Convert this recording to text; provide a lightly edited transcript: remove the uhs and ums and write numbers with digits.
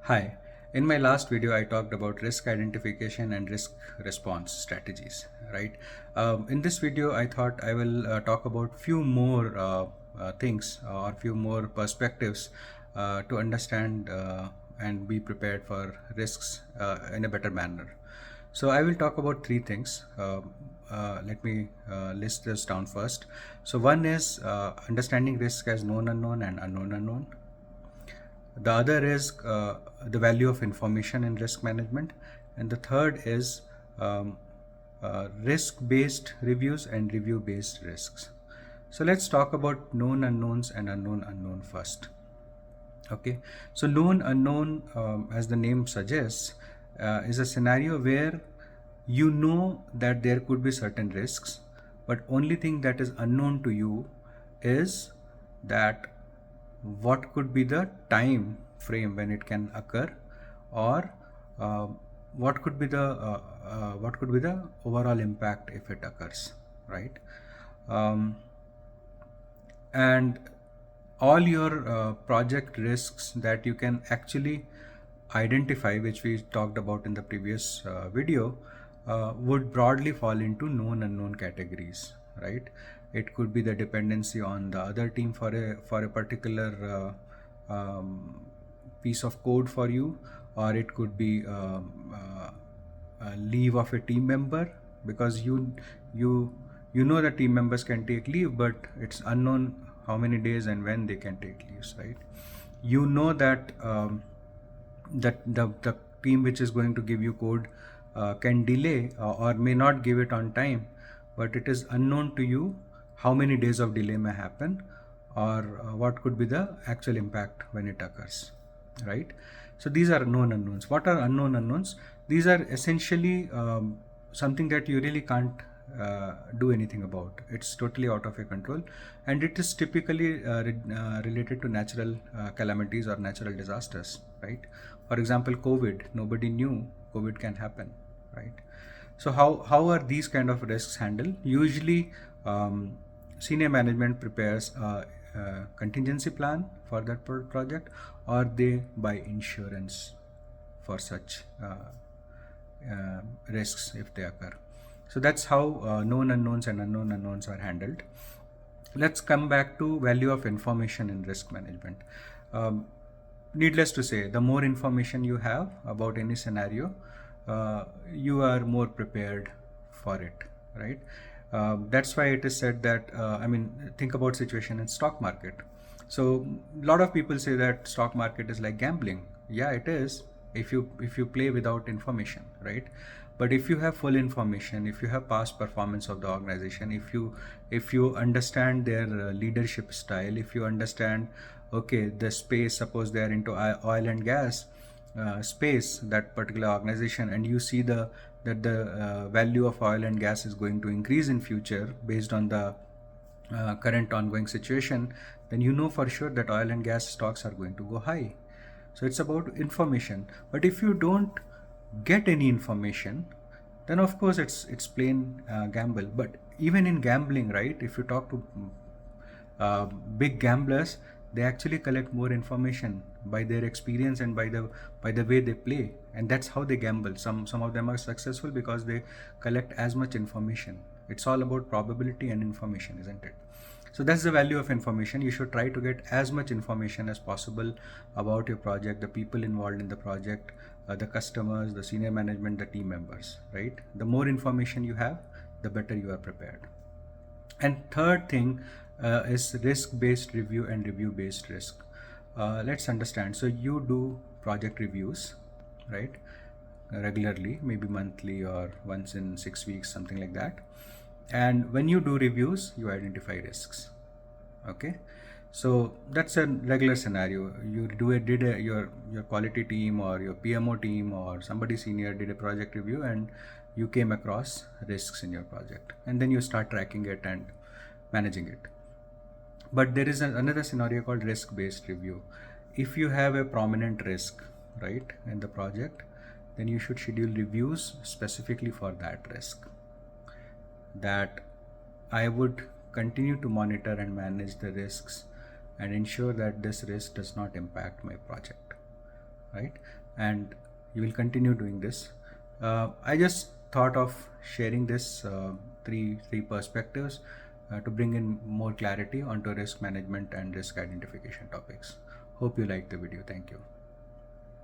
Hi, in my last video I talked about risk identification and risk response strategies, right? In this video I thought I will talk about few more things or few more perspectives to understand and be prepared for risks in a better manner. So I will talk about three things. Let me list this down first. So one is understanding risk as known unknown and unknown unknown. The other is the value of information in risk management, and the third is risk-based reviews and review-based risks. So let's talk about known unknowns and unknown unknown first. Okay, so known unknown, as the name suggests, is a scenario where you know that there could be certain risks, but only thing that is unknown to you is that what could be the time frame when it can occur, or uh, what could be the overall impact if it occurs, right? um, and all your project risks that you can actually identify, which we talked about in the previous video, would broadly fall into known unknown categories, right? It could be the dependency on the other team for a particular piece of code for you, or it could be leave of a team member, because you you know that team members can take leave, but it's unknown how many days and when they can take leaves, right? You know that the team which is going to give you code can delay or may not give it on time, but it is unknown to you how many days of delay may happen, or what could be the actual impact when it occurs, right? So these are known unknowns. What are unknown unknowns? These are essentially something that you really can't do anything about. It's totally out of your control, and it is typically related to natural calamities or natural disasters, right? For example, COVID. Nobody knew COVID can happen, right? So how are these kind of risks handled? Usually, senior management prepares a contingency plan for that project, or they buy insurance for such risks if they occur. So that's how known unknowns and unknown unknowns are handled. Let's come back to value of information in risk management. Um, Needless to say, the more information you have about any scenario, you are more prepared for it, right? That's why it is said that, think about situation in stock market. So a lot of people say that stock market is like gambling. Yeah, it is, if you play without information, right? But if you have full information, if you have past performance of the organization, if you understand their leadership style, if you understand, okay, the space, suppose they are into oil and gas space, that particular organization, and you see that the value of oil and gas is going to increase in future based on the current ongoing situation, then you know for sure that oil and gas stocks are going to go high. So it's about information. But if you don't get any information, then of course it's plain gamble. But even in gambling, right, if you talk to big gamblers, they actually collect more information by their experience and by the way they play, and that's how they gamble. Some of them are successful because they collect as much information. It's all about probability and information, isn't it? So that's the value of information. You should try to get as much information as possible about your project, the people involved in the project, the customers, the senior management, the team members, right? The more information you have, the better you are prepared. And third thing is risk-based review and review-based risk. Let's understand. So you do project reviews, right? Regularly, maybe monthly or once in 6 weeks, something like that. And when you do reviews, you identify risks. Okay, so that's a regular scenario. You your quality team or your PMO team or somebody senior did a project review, and you came across risks in your project, and then you start tracking it and managing it. But there is another scenario called risk based review. If you have a prominent risk, right, in the project, then you should schedule reviews specifically for that risk, that I would continue to monitor and manage the risks and ensure that this risk does not impact my project. right? And you will continue doing this. I just thought of sharing this three perspectives to bring in more clarity onto risk management and risk identification topics. Hope you liked the video. Thank you.